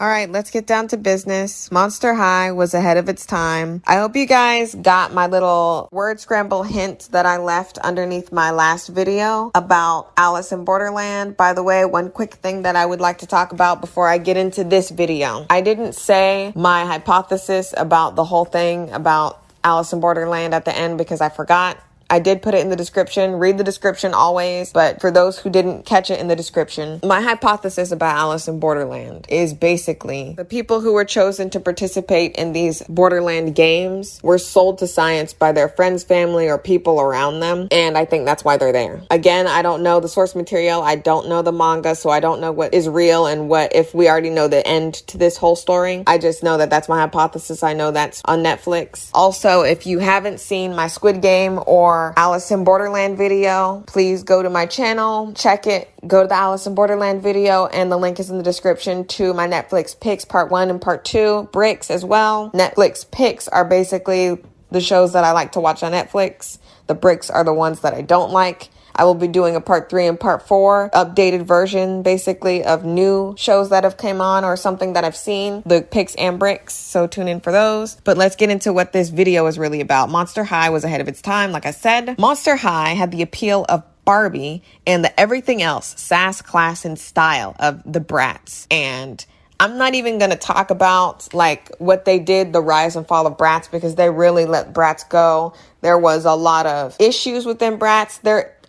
All right, let's get down to business. Monster High was ahead of its time. I hope you guys got my little word scramble hint that I left underneath my last video about Alice in Borderland. By the way, one quick thing that I would like to talk about before I get into this video. I didn't say my hypothesis about the whole thing about Alice in Borderland at the end because I forgot. I did put it in the description. Read the description always. But for those who didn't catch it in the description, my hypothesis about Alice in Borderland is basically the people who were chosen to participate in these Borderland games were sold to science by their friends, family, or people around them. And I think that's why they're there. Again, I don't know the source material. I don't know the manga, so I don't know what is real and what if we already know the end to this whole story. I just know that that's my hypothesis. I know that's on Netflix. Also, if you haven't seen my Squid Game or Alice in Borderland video, please go to my channel, check it, go to the Alice in Borderland video, and the link is in the description to my Netflix picks part 1 and part 2, bricks as well. Netflix picks are basically the shows that I like to watch on Netflix. The bricks are the ones that I don't like. I will be doing a part 3 and part 4 updated version basically of new shows that have came on or something that I've seen, the picks and bricks, so tune in for those. But let's get into what this video is really about. Monster High was ahead of its time, like I said. Monster High had the appeal of Barbie and the everything else, sass, class, and style of the Bratz. And I'm not even going to talk about like what they did, the rise and fall of Bratz, because they really let Bratz go. There was a lot of issues within Bratz.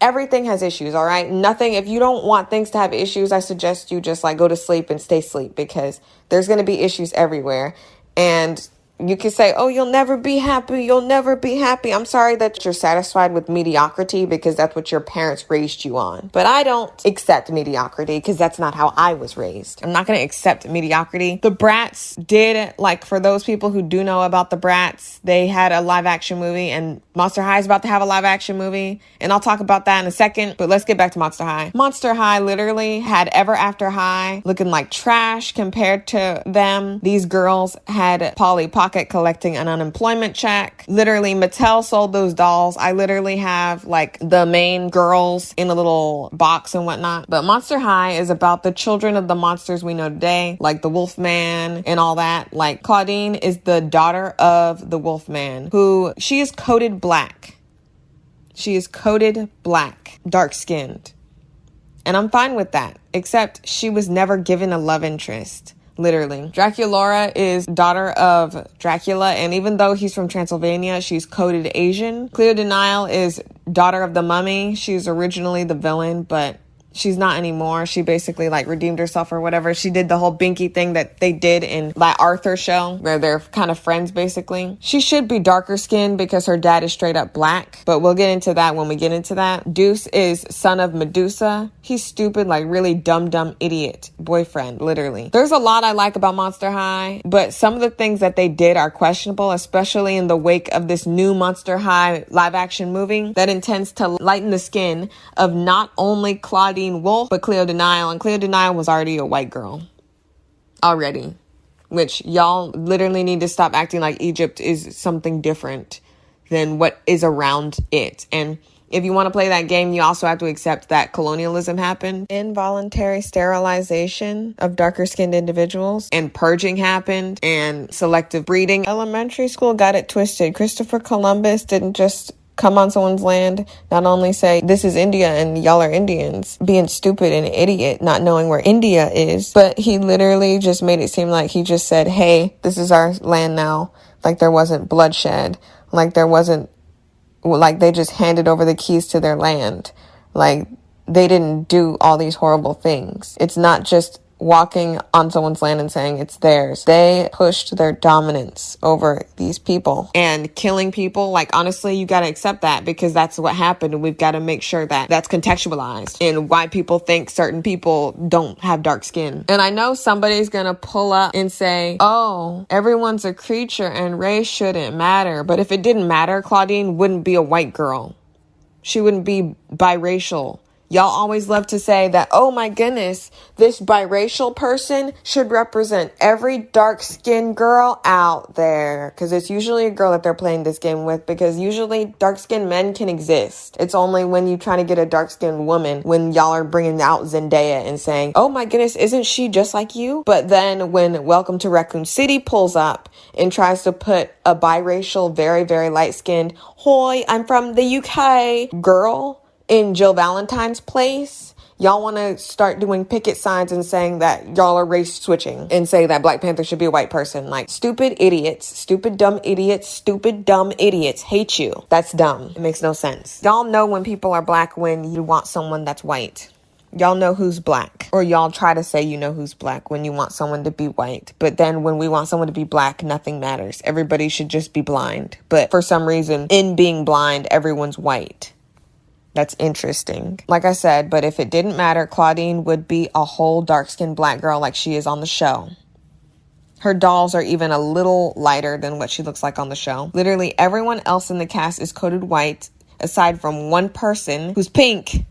Everything has issues, all right? Nothing, if you don't want things to have issues, I suggest you just like go to sleep and stay asleep because there's going to be issues everywhere. And you can say, oh, you'll never be happy. You'll never be happy. I'm sorry that you're satisfied with mediocrity because that's what your parents raised you on. But I don't accept mediocrity because that's not how I was raised. I'm not going to accept mediocrity. The Bratz did, like for those people who do know about the Bratz, they had a live action movie and Monster High is about to have a live action movie. And I'll talk about that in a second. But let's get back to Monster High. Monster High literally had Ever After High looking like trash compared to them. These girls had Polly Pocket collecting an unemployment check. Literally, Mattel sold those dolls. I literally have like the main girls in a little box and whatnot. But Monster High is about the children of the monsters we know today, like the Wolfman and all that. Like Claudine is the daughter of the Wolfman, who she is coated black. She is coated black, dark-skinned. And I'm fine with that, except she was never given a love interest. Literally. Draculaura is daughter of Dracula, and even though he's from Transylvania, she's coded Asian. Cleo De Nile is daughter of the Mummy. She's originally the villain, but she's not anymore. She basically like redeemed herself or whatever. She did the whole Binky thing that they did in that Arthur show where they're kind of friends basically. She should be darker skinned because her dad is straight up black, but we'll get into that when we get into that. Duce is son of Medusa. He's stupid, like really dumb idiot boyfriend, literally. There's a lot I like about Monster High, but some of the things that they did are questionable, especially in the wake of this new Monster High live action movie that intends to lighten the skin of not only Claudine Wolf, but Cleo De Nile. And Cleo De Nile was already a white girl. Already. Which y'all literally need to stop acting like Egypt is something different than what is around it. And if you want to play that game, you also have to accept that colonialism happened. Involuntary sterilization of darker skinned individuals and purging happened and selective breeding. Elementary school got it twisted. Christopher Columbus didn't just come on someone's land, not only say, this is India and y'all are Indians, being stupid and idiot, not knowing where India is, but he literally just made it seem like he just said, hey, this is our land now. Like there wasn't bloodshed. Like there wasn't, like they just handed over the keys to their land. Like they didn't do all these horrible things. It's not just walking on someone's land and saying it's theirs. They pushed their dominance over these people and killing people. Like, honestly, you got to accept that because that's what happened. And we've got to make sure that that's contextualized and why people think certain people don't have dark skin. And I know somebody's going to pull up and say, oh, everyone's a creature and race shouldn't matter. But if it didn't matter, Claudine wouldn't be a white girl. She wouldn't be biracial. Y'all always love to say that, oh my goodness, this biracial person should represent every dark-skinned girl out there. Because it's usually a girl that they're playing this game with, because usually dark-skinned men can exist. It's only when you try to get a dark-skinned woman when y'all are bringing out Zendaya and saying, oh my goodness, isn't she just like you? But then when Welcome to Raccoon City pulls up and tries to put a biracial, very, very light-skinned, hoy, I'm from the UK girl in Jill Valentine's place, y'all want to start doing picket signs and saying that y'all are race switching and say that Black Panther should be a white person. Like, stupid idiots, stupid dumb idiots hate you. That's dumb. It makes no sense. Y'all know when people are black when you want someone that's white. Y'all know who's black. Or y'all try to say you know who's black when you want someone to be white. But then when we want someone to be black, nothing matters. Everybody should just be blind. But for some reason, in being blind, everyone's white. That's interesting. Like I said, but if it didn't matter, Claudine would be a whole dark-skinned black girl like she is on the show. Her dolls are even a little lighter than what she looks like on the show. Literally everyone else in the cast is coated white, aside from one person who's pink,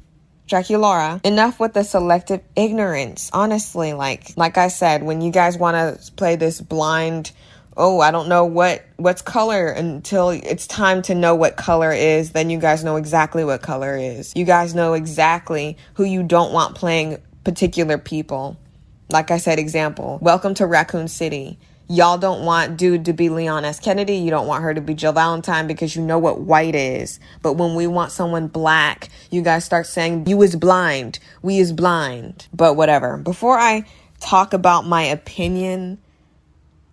Draculaura. Enough with the selective ignorance. Honestly, like I said, when you guys want to play this blind, oh, I don't know what's color until it's time to know what color is. Then you guys know exactly what color is. You guys know exactly who you don't want playing particular people. Like I said, example, Welcome to Raccoon City. Y'all don't want dude to be Leon S. Kennedy. You don't want her to be Jill Valentine because you know what white is. But when we want someone black, you guys start saying, you is blind. We is blind. But whatever. Before I talk about my opinion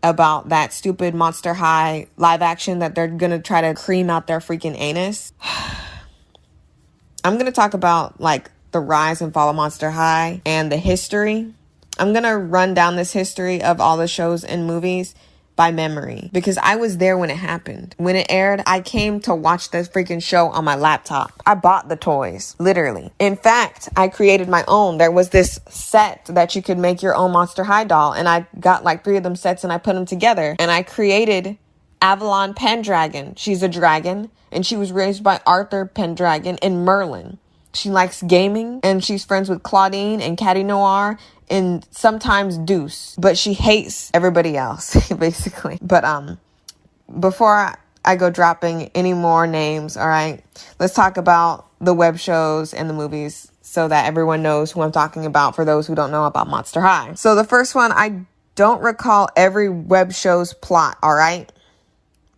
about that stupid Monster High live action that they're gonna try to cream out their freaking anus, I'm gonna talk about like the rise and fall of Monster High and the history. I'm gonna run down this history of all the shows and movies by memory because I was there when it happened. When it aired, I came to watch this freaking show on my laptop. I bought the toys, literally. In fact, I created my own. There was this set that you could make your own Monster High doll, and I got like 3 of them sets and I put them together, and I created Avalon Pendragon. She's a dragon, and she was raised by Arthur Pendragon and Merlin. She likes gaming, and she's friends with Claudine and Caddy Noir and sometimes Deuce, but she hates everybody else, basically. But before I go dropping any more names, all right, let's talk about the web shows and the movies so that everyone knows who I'm talking about for those who don't know about Monster High. So the first one, I don't recall every web show's plot, all right?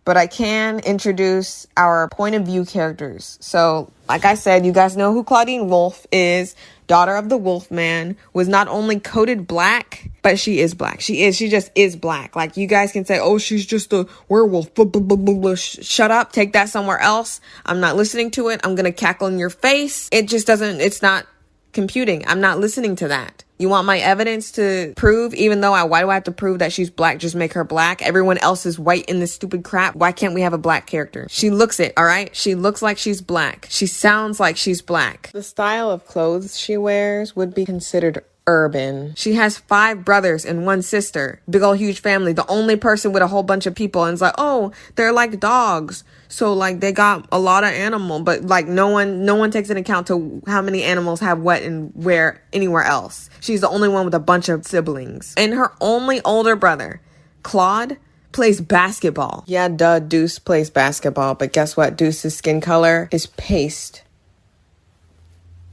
But I can introduce our point of view characters. So, like I said, you guys know who Claudine Wolf is. Daughter of the Wolfman, was not only coated black, but she is black. She just is black. Like, you guys can say, oh, she's just a werewolf. Blah, blah, blah, blah, blah. Shut up. Take that somewhere else. I'm not listening to it. I'm going to cackle in your face. It's not computing. I'm not listening to that. You want my evidence to prove, why do I have to prove that she's black? Just make her black. Everyone else is white in this stupid crap. Why can't we have a black character? She looks it, all right? She looks like she's black. She sounds like she's black. The style of clothes she wears would be considered urban. She has 5 brothers and 1 sister. Big old huge family. The only person with a whole bunch of people, and it's like, oh, they're like dogs. So like they got a lot of animal, but like no one takes into account to how many animals have what and where anywhere else. She's the only one with a bunch of siblings. And her only older brother, Claude, plays basketball. Yeah, duh, Deuce plays basketball, but guess what? Deuce's skin color is paste.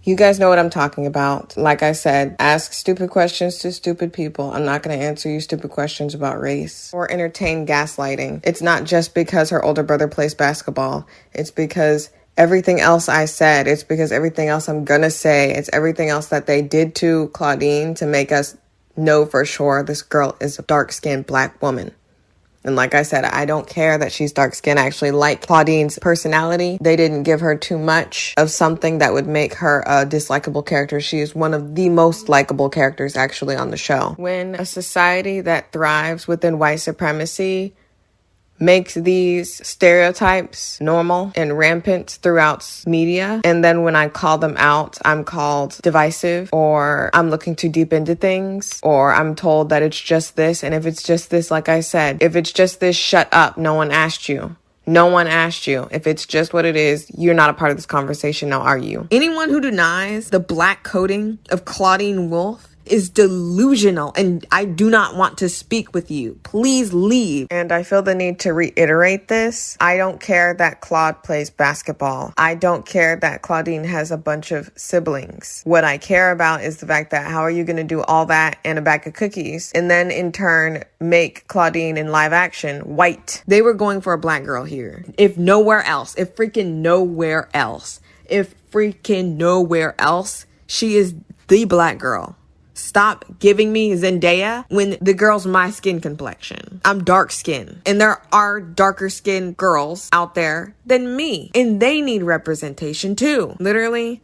You guys know what I'm talking about. Like I said, ask stupid questions to stupid people. I'm not going to answer you stupid questions about race or entertain gaslighting. It's not just because her older brother plays basketball. It's because everything else I said. It's because everything else I'm going to say. It's everything else that they did to Claudine to make us know for sure this girl is a dark-skinned black woman. And like I said, I don't care that she's dark-skinned. I actually like Claudine's personality. They didn't give her too much of something that would make her a dislikable character. She is one of the most likable characters actually on the show. When a society that thrives within white supremacy makes these stereotypes normal and rampant throughout media, and then when I call them out, I'm called divisive, or I'm looking too deep into things, or I'm told that it's just this. And if it's just this, like I said, if it's just this, shut up. No one asked you. No one asked you. If it's just what it is, you're not a part of this conversation now, are you? Anyone who denies the black coding of Claudine Wolfe is delusional, and I do not want to speak with you. Please leave. And I feel the need to reiterate this. I don't care that Claude plays basketball. I don't care that Claudine has a bunch of siblings. What I care about is the fact that how are you going to do all that and a bag of cookies and then in turn make Claudine in live action white? They were going for a black girl here. If nowhere else, if freaking nowhere else, she is the black girl. Stop giving me Zendaya when the girl's my skin complexion. I'm dark skinned, and there are darker skinned girls out there than me, and they need representation too. Literally,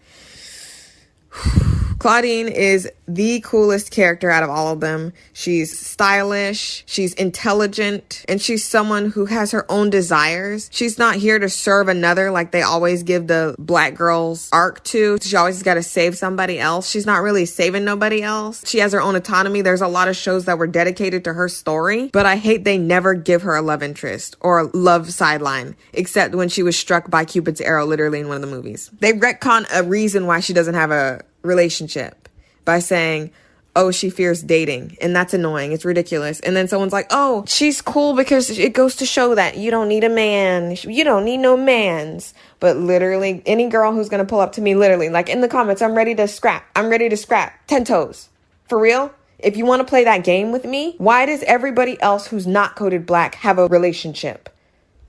Claudine is the coolest character out of all of them. She's stylish, she's intelligent, and she's someone who has her own desires. She's not here to serve another like they always give the black girls arc to. She always got to save somebody else. She's not really saving nobody else. She has her own autonomy. There's a lot of shows that were dedicated to her story, but I hate they never give her a love interest or a love sideline, except when she was struck by Cupid's arrow literally in one of the movies. They retcon a reason why she doesn't have a relationship by saying, oh, she fears dating, and that's annoying. It's ridiculous. And then someone's like, oh, she's cool because it goes to show that you don't need a man. You don't need no mans. But literally, any girl who's going to pull up to me, literally, like in the comments, I'm ready to scrap. 10 toes. For real? If you want to play that game with me, why does everybody else who's not coded black have a relationship?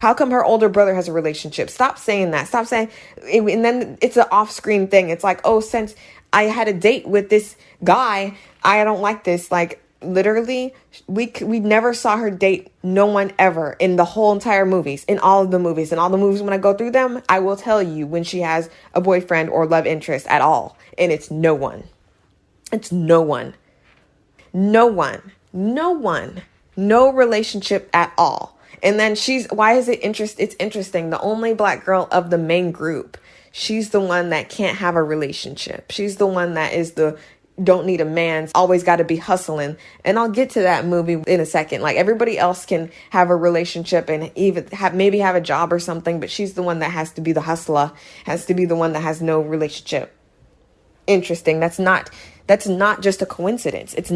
How come her older brother has a relationship? Stop saying that. Stop saying, and then it's an off-screen thing. It's like, oh, since I had a date with this guy, I don't like this. Like, literally, we never saw her date no one ever in the whole entire movies, in all of the movies. In all the movies, when I go through them, I will tell you when she has a boyfriend or love interest at all. And it's no one. It's no one. No one. No one. No relationship at all. And then why is it it's interesting. The only black girl of the main group, she's the one that can't have a relationship. She's the one that is don't need a man's, always got to be hustling. And I'll get to that movie in a second. Like, everybody else can have a relationship and even maybe have a job or something, but she's the one that has to be the hustler, has to be the one that has no relationship. Interesting. That's not just a coincidence. It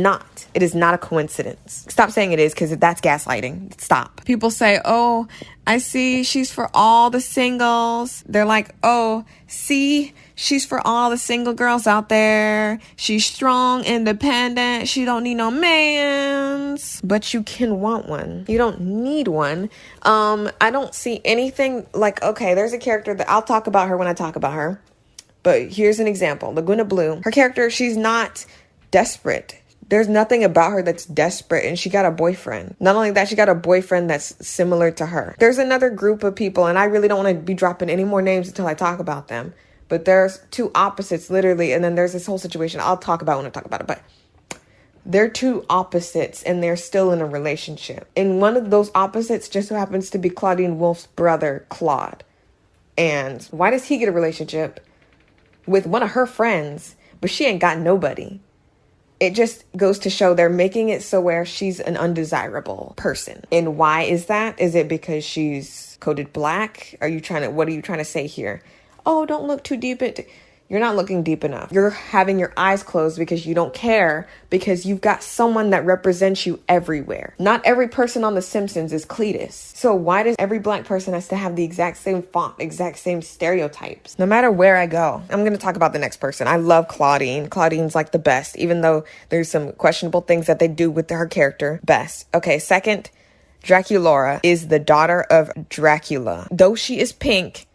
is not a coincidence. Stop saying it is, because that's gaslighting. Stop. People say, oh, I see she's for all the singles. They're like, oh, see, she's for all the single girls out there. She's strong, independent. She don't need no mans. But you can want one. You don't need one. I don't see anything like, okay, there's a character that I'll talk about her when I talk about her. But here's an example. Laguna Blue, her character, she's not desperate. There's nothing about her that's desperate, and she got a boyfriend. Not only that, she got a boyfriend that's similar to her. There's another group of people, and I really don't want to be dropping any more names until I talk about them. But there's two opposites, literally, and then there's this whole situation I'll talk about when I talk about it. But they're two opposites, and they're still in a relationship. And one of those opposites just so happens to be Claudine Wolfe's brother, Claude. And why does he get a relationship with one of her friends, but she ain't got nobody? It just goes to show they're making it so where she's an undesirable person. And why is that? Is it because she's coded black? What are you trying to say here? Oh, don't look too deep into... You're not looking deep enough. You're having your eyes closed because you don't care, because you've got someone that represents you everywhere. Not every person on The Simpsons is Cletus. So why does every black person has to have the exact same font, exact same stereotypes? No matter where I go, I'm going to talk about the next person. I love Claudine. Claudine's like the best, even though there's some questionable things that they do with her character. Best. Okay, second, Draculaura is the daughter of Dracula. Though she is pink,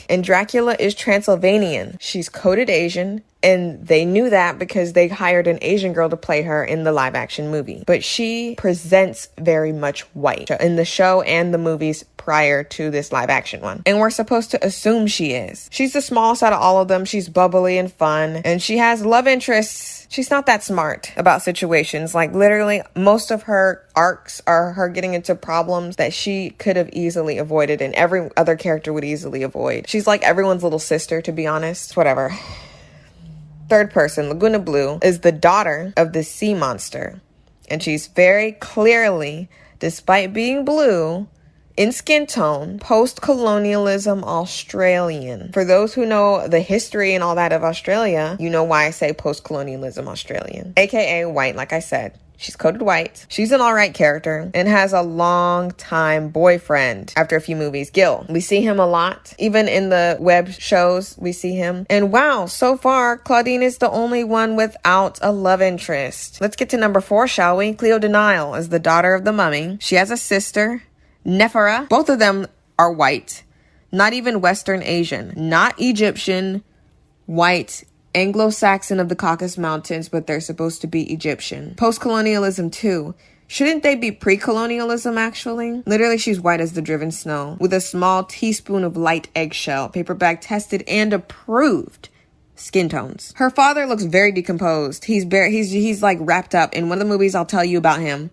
and Dracula is Transylvanian, she's coded Asian, and they knew that because they hired an Asian girl to play her in the live action movie. But she presents very much white in the show and the movies prior to this live action one. And we're supposed to assume she is. She's the smallest out of all of them. She's bubbly and fun, and she has love interests. She's not that smart about situations. Like, literally, most of her arcs are her getting into problems that she could have easily avoided and every other character would easily avoid. She's like everyone's little sister, to be honest. Whatever. Third person, Laguna Blue, is the daughter of the sea monster. And she's very clearly, despite being blue, In skin tone, post-colonialism Australian. For those who know the history and all that of Australia, you know why I say post-colonialism Australian. AKA white, like I said. She's coded white. She's an alright character and has a long time boyfriend after a few movies, Gil. We see him a lot. Even in the web shows, we see him. And wow, so far, Claudine is the only one without a love interest. Let's get to number 4, shall we? Cleo De Nile is the daughter of the mummy. She has a sister, Nefera. Both of them are white. Not even Western Asian. Not Egyptian. White. Anglo-Saxon of the Caucasus Mountains, but they're supposed to be Egyptian. Post-colonialism too. Shouldn't they be pre-colonialism, actually? Literally, she's white as the driven snow, with a small teaspoon of light eggshell, paper bag tested and approved skin tones. Her father looks very decomposed. He's like wrapped up. In one of the movies, I'll tell you about him.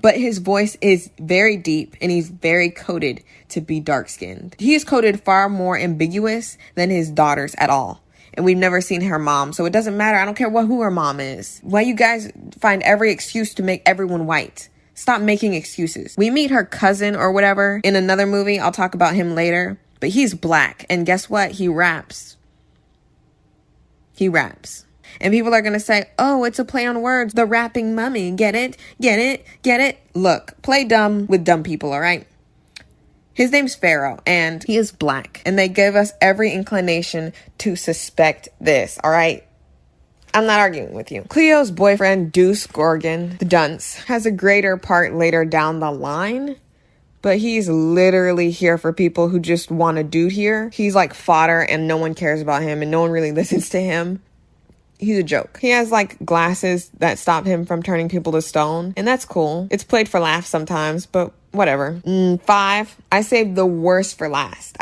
But his voice is very deep and he's very coded to be dark-skinned. He is coded far more ambiguous than his daughters at all. And we've never seen her mom, so it doesn't matter. I don't care who her mom is. Why you guys find every excuse to make everyone white? Stop making excuses. We meet her cousin or whatever in another movie. I'll talk about him later. But he's black. And guess what? He raps. He raps. And people are going to say, oh, it's a play on words. The rapping mummy. Get it? Get it? Get it? Look, play dumb with dumb people, all right? His name's Pharaoh, and he is black. And they give us every inclination to suspect this, all right? I'm not arguing with you. Cleo's boyfriend, Deuce Gorgon, the dunce, has a greater part later down the line. But he's literally here for people who just want a dude here. He's like fodder, and no one cares about him, and no one really listens to him. He's a joke. He has like glasses that stop him from turning people to stone. And that's cool. It's played for laughs sometimes, but whatever. 5. I saved the worst for last.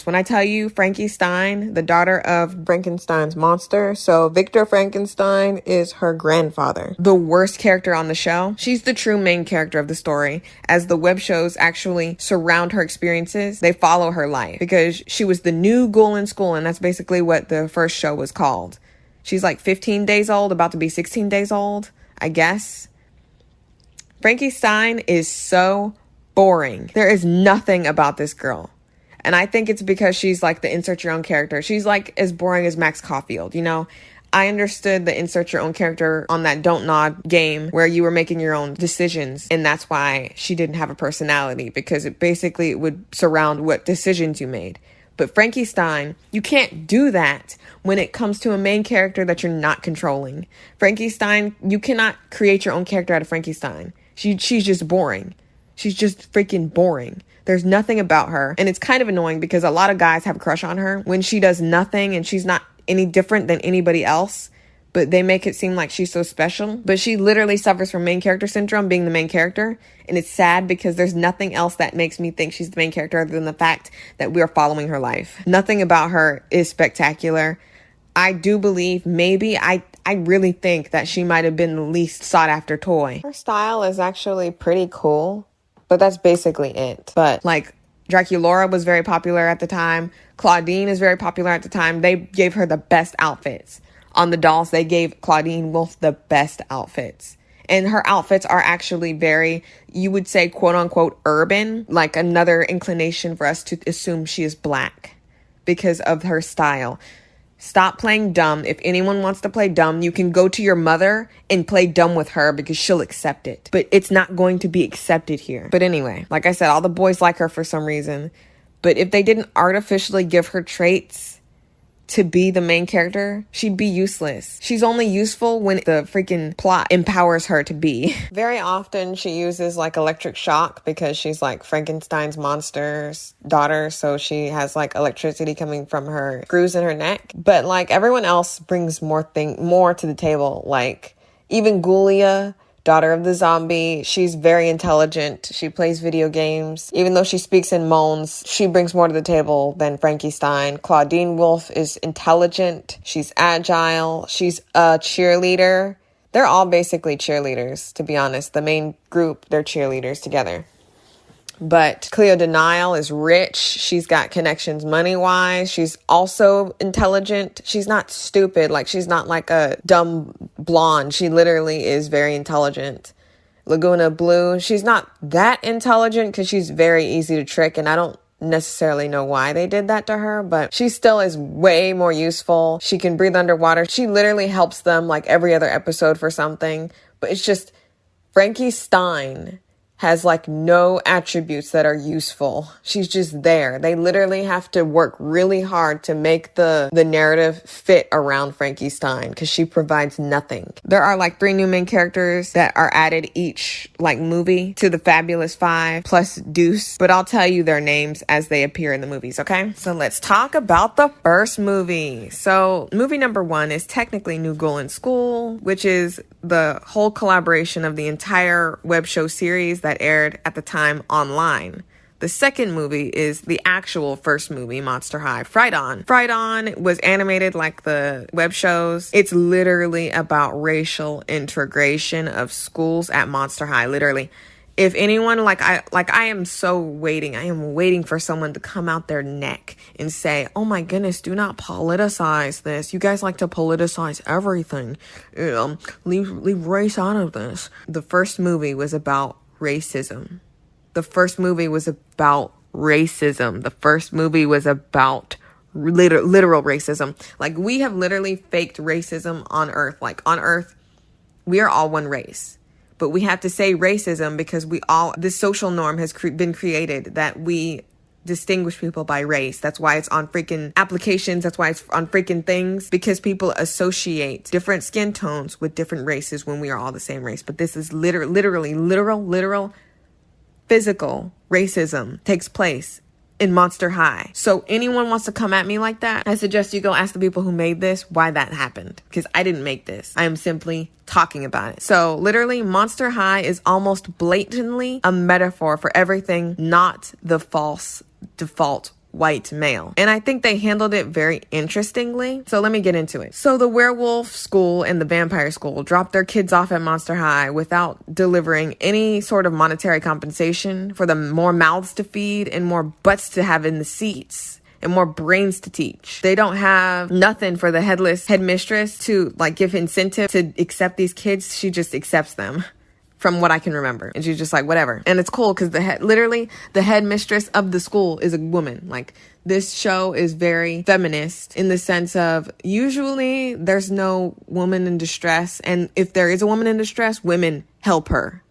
When I tell you Frankie Stein, the daughter of Frankenstein's monster. So Victor Frankenstein is her grandfather. The worst character on the show. She's the true main character of the story. As the web shows actually surround her experiences, they follow her life. Because she was the new ghoul in school. And that's basically what the first show was called. She's like 15 days old, about to be 16 days old, I guess. Frankie Stein is so boring. There is nothing about this girl. And I think it's because she's like the insert your own character. She's like as boring as Max Caulfield, you know? I understood the insert your own character on that Don't Nod game where you were making your own decisions. And that's why she didn't have a personality, because it basically would surround what decisions you made. But Frankie Stein, you can't do that when it comes to a main character that you're not controlling. Frankie Stein, you cannot create your own character out of Frankie Stein. She's just boring. She's just freaking boring. There's nothing about her. And it's kind of annoying because a lot of guys have a crush on her when she does nothing and she's not any different than anybody else. But they make it seem like she's so special. But she literally suffers from main character syndrome, being the main character. And it's sad because there's nothing else that makes me think she's the main character other than the fact that we are following her life. Nothing about her is spectacular. I do believe I really think that she might have been the least sought after toy. Her style is actually pretty cool, but that's basically it. But like Draculaura was very popular at the time. Claudine is very popular at the time. They gave her the best outfits. On the dolls, they gave Claudine Wolf the best outfits. And her outfits are actually very, you would say, quote unquote, urban. Like another inclination for us to assume she is black because of her style. Stop playing dumb. If anyone wants to play dumb, you can go to your mother and play dumb with her because she'll accept it. But it's not going to be accepted here. But anyway, like I said, all the boys like her for some reason. But if they didn't artificially give her traits to be the main character, she'd be useless. She's only useful when the freaking plot empowers her to be. Very often she uses like electric shock because she's like Frankenstein's monster's daughter, so she has like electricity coming from her screws in her neck. But like everyone else brings more to the table. Like even Ghoulia, daughter of the zombie, she's very intelligent. She plays video games. Even though she speaks in moans, she brings more to the table than Frankie Stein. Claudine Wolf is intelligent. She's agile. She's a cheerleader. They're all basically cheerleaders, to be honest. The main group, they're cheerleaders together. But Cleo De Nile is rich. She's got connections money-wise. She's also intelligent. She's not stupid. Like, she's not like a dumb blonde. She literally is very intelligent. Laguna Blue, she's not that intelligent because she's very easy to trick, and I don't necessarily know why they did that to her, but she still is way more useful. She can breathe underwater. She literally helps them like every other episode for something, but it's just Frankie Stein has like no attributes that are useful. She's just there. They literally have to work really hard to make the narrative fit around Frankie Stein because she provides nothing. There are like 3 new main characters that are added each like movie to the Fabulous 5+Duce, but I'll tell you their names as they appear in the movies, okay? So let's talk about the first movie. So movie number 1 is technically New Girl in School, which is the whole collaboration of the entire web show series that aired at the time online. The second movie is the actual first movie, Monster High, Fright On. Fright On was animated like the web shows. It's literally about racial integration of schools at Monster High, literally. If anyone, I am waiting for someone to come out their neck and say, oh my goodness, do not politicize this. You guys like to politicize everything. Leave race out of this. The first movie was about racism. The first movie was about racism. The first movie was about literal racism. Like, we have literally faked racism on Earth. Like, on Earth, we are all one race. But we have to say racism because this social norm has been created that we distinguish people by race. That's why it's on freaking applications. That's why it's on freaking things, because people associate different skin tones with different races when we are all the same race. But this is literal physical racism takes place in Monster High. So anyone wants to come at me like that, I suggest you go ask the people who made this why that happened, because I didn't make this. I am simply talking about it. So literally, Monster High is almost blatantly a metaphor for everything not the false default white male. And I think they handled it very interestingly. So let me get into it. So the werewolf school and the vampire school dropped their kids off at Monster High without delivering any sort of monetary compensation for them more mouths to feed and more butts to have in the seats and more brains to teach. They don't have nothing for the headless headmistress to like give incentive to accept these kids. She just accepts them. From what I can remember. And she's just like, whatever. And it's cool because the headmistress of the school is a woman. Like, this show is very feminist in the sense of usually there's no woman in distress. And if there is a woman in distress, women help her.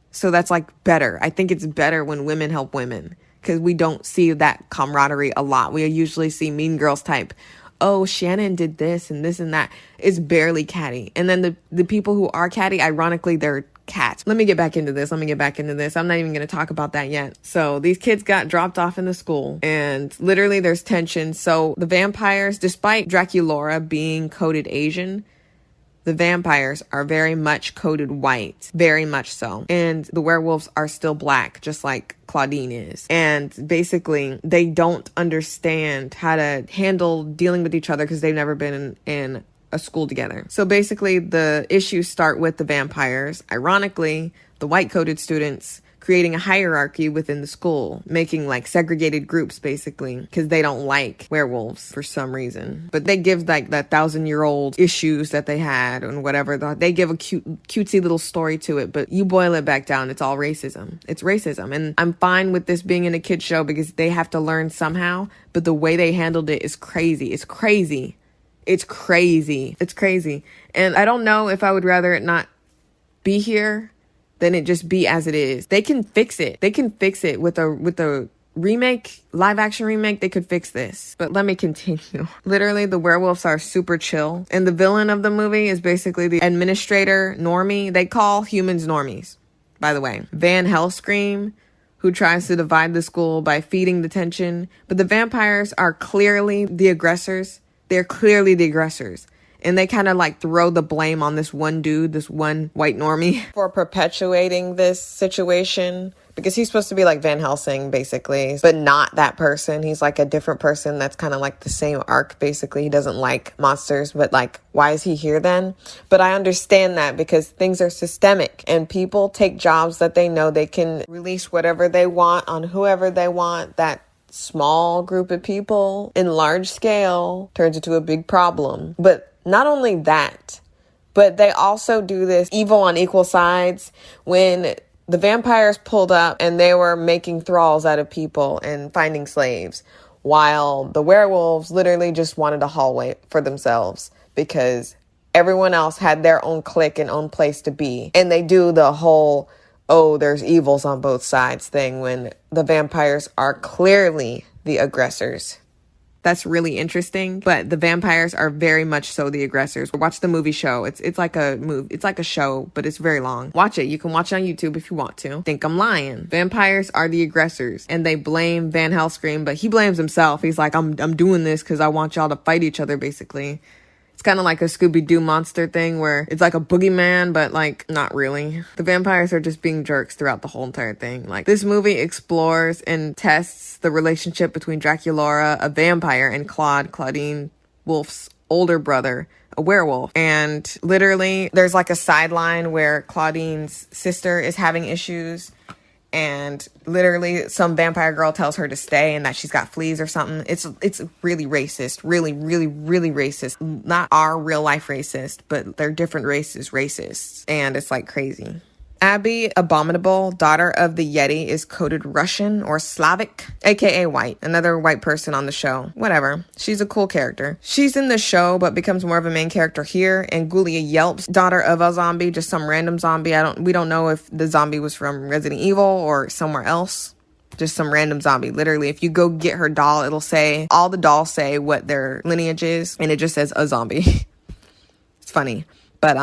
So that's like better. I think it's better when women help women because we don't see that camaraderie a lot. We usually see Mean Girls type. Oh, Shannon did this and that. It's barely catty. And then the people who are catty, ironically, they're cats. Let me get back into this. I'm not even going to talk about that yet. So these kids got dropped off in the school and literally there's tension. So the vampires, despite Draculaura being coded Asian, the vampires are very much coded white, very much so. And the werewolves are still black, just like Claudine is. And basically, they don't understand how to handle dealing with each other because they've never been in a school together. So basically, the issues start with the vampires. Ironically, the white-coded students creating a hierarchy within the school, making like segregated groups basically because they don't like werewolves for some reason. But they give like that 1,000-year-old issues that they had and whatever. They give a cutesy little story to it, but you boil it back down, it's all racism. It's racism. And I'm fine with this being in a kid's show because they have to learn somehow, but the way they handled it is crazy. It's crazy. It's crazy. It's crazy. And I don't know if I would rather it not be here than it just be as it is. They can fix it. They can fix it with a remake, live action remake. They could fix this. But let me continue. Literally, the werewolves are super chill. And the villain of the movie is basically the administrator normie. They call humans normies, by the way. Van Helscream, who tries to divide the school by feeding the tension. But the vampires are clearly the aggressors. They're clearly the aggressors. And they kind of like throw the blame on this one dude, this one white normie for perpetuating this situation because he's supposed to be like Van Helsing basically, but not that person. He's like a different person that's kind of like the same arc basically. He doesn't like monsters, but like, why is he here then? But I understand that because things are systemic and people take jobs that they know they can release whatever they want on whoever they want. That small group of people in large scale turns into a big problem. But not only that, But they also do this evil on equal sides when the vampires pulled up and they were making thralls out of people and finding slaves, while the werewolves literally just wanted a hallway for themselves because everyone else had their own clique and own place to be. And they do the whole, oh, there's evils on both sides thing when the vampires are clearly the aggressors. That's really interesting, but the vampires are very much so the aggressors. Watch the movie show. It's like a movie. It's like a show, but it's very long. Watch it. You can watch it on YouTube if you want to. Think I'm lying. Vampires are the aggressors, and they blame Van Helscream, but he blames himself. He's like, I'm doing this because I want y'all to fight each other, basically. It's kind of like a Scooby-Doo monster thing where it's like a boogeyman, but like not really. The vampires are just being jerks throughout the whole entire thing. Like, this movie explores and tests the relationship between Draculaura, a vampire, and Claudine Wolf's older brother, a werewolf. And literally there's like a sideline where Claudine's sister is having issues, and literally some vampire girl tells her to stay and that she's got fleas or something. It's really racist. Really, really, really racist. Not our real life racist, but they're different races racists. And it's like crazy. Abby Abominable, daughter of the Yeti, is coded Russian or Slavic, aka white. Another white person on the show. Whatever. She's a cool character. She's in the show, but becomes more of a main character here. And Ghoulia Yelps, daughter of a zombie, just some random zombie. We don't know if the zombie was from Resident Evil or somewhere else. Just some random zombie. Literally, if you go get her doll, it'll say, all the dolls say what their lineage is, and it just says a zombie. It's funny. But,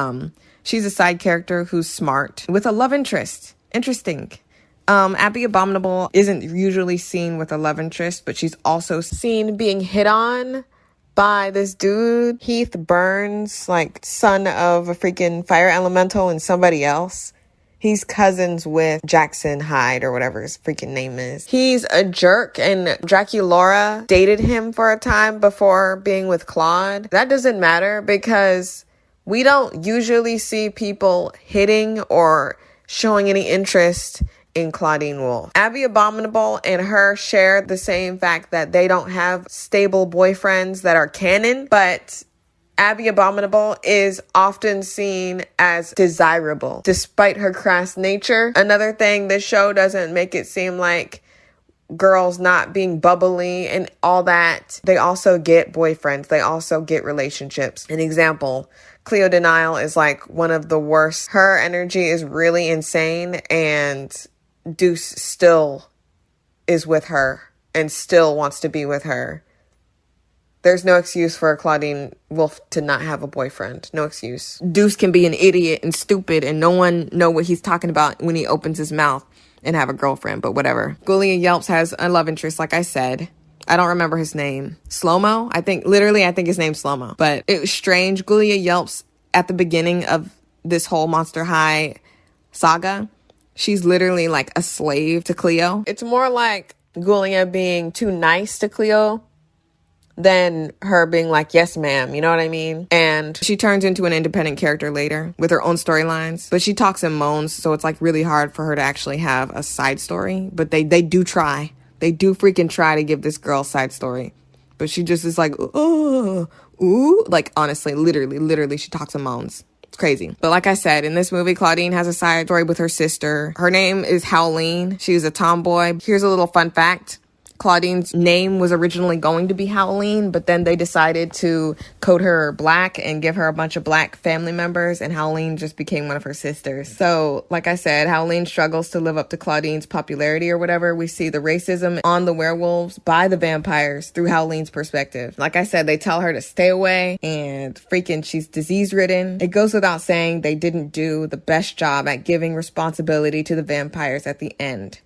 she's a side character who's smart with a love interest. Interesting. Abby Abominable isn't usually seen with a love interest, but she's also seen being hit on by this dude, Heath Burns, like son of a freaking fire elemental and somebody else. He's cousins with Jackson Hyde or whatever his freaking name is. He's a jerk, and Draculaura dated him for a time before being with Claude. That doesn't matter because we don't usually see people hitting or showing any interest in Claudine Wolf. Abby Abominable and her share the same fact that they don't have stable boyfriends that are canon, but Abby Abominable is often seen as desirable despite her crass nature. Another thing, this show doesn't make it seem like girls not being bubbly and all that. They also get boyfriends. They also get relationships. An example, Cleo De Nile is like one of the worst. Her energy is really insane, and Deuce still is with her and still wants to be with her. There's no excuse for Claudine Wolf to not have a boyfriend. No excuse. Deuce can be an idiot and stupid and no one know what he's talking about when he opens his mouth and have a girlfriend, but whatever. Ghoulia Yelps has a love interest, like I said. I don't remember his name. Slow-mo? I think his name's Slow-mo. But it was strange. Ghoulia Yelps, at the beginning of this whole Monster High saga, she's literally like a slave to Cleo. It's more like Ghoulia being too nice to Cleo than her being like, yes, ma'am, you know what I mean? And she turns into an independent character later with her own storylines, but she talks and moans, so it's like really hard for her to actually have a side story. But they do try. They do freaking try to give this girl a side story. But she just is like, oh, ooh. Like, honestly, literally, she talks and moans. It's crazy. But like I said, in this movie, Claudine has a side story with her sister. Her name is Howleen. She's a tomboy. Here's a little fun fact. Claudine's name was originally going to be Howleen, but then they decided to code her black and give her a bunch of black family members, and Howleen just became one of her sisters. So, like I said, Howleen struggles to live up to Claudine's popularity or whatever. We see the racism on the werewolves by the vampires through Howleen's perspective. Like I said, they tell her to stay away, and freaking she's disease-ridden. It goes without saying they didn't do the best job at giving responsibility to the vampires at the end.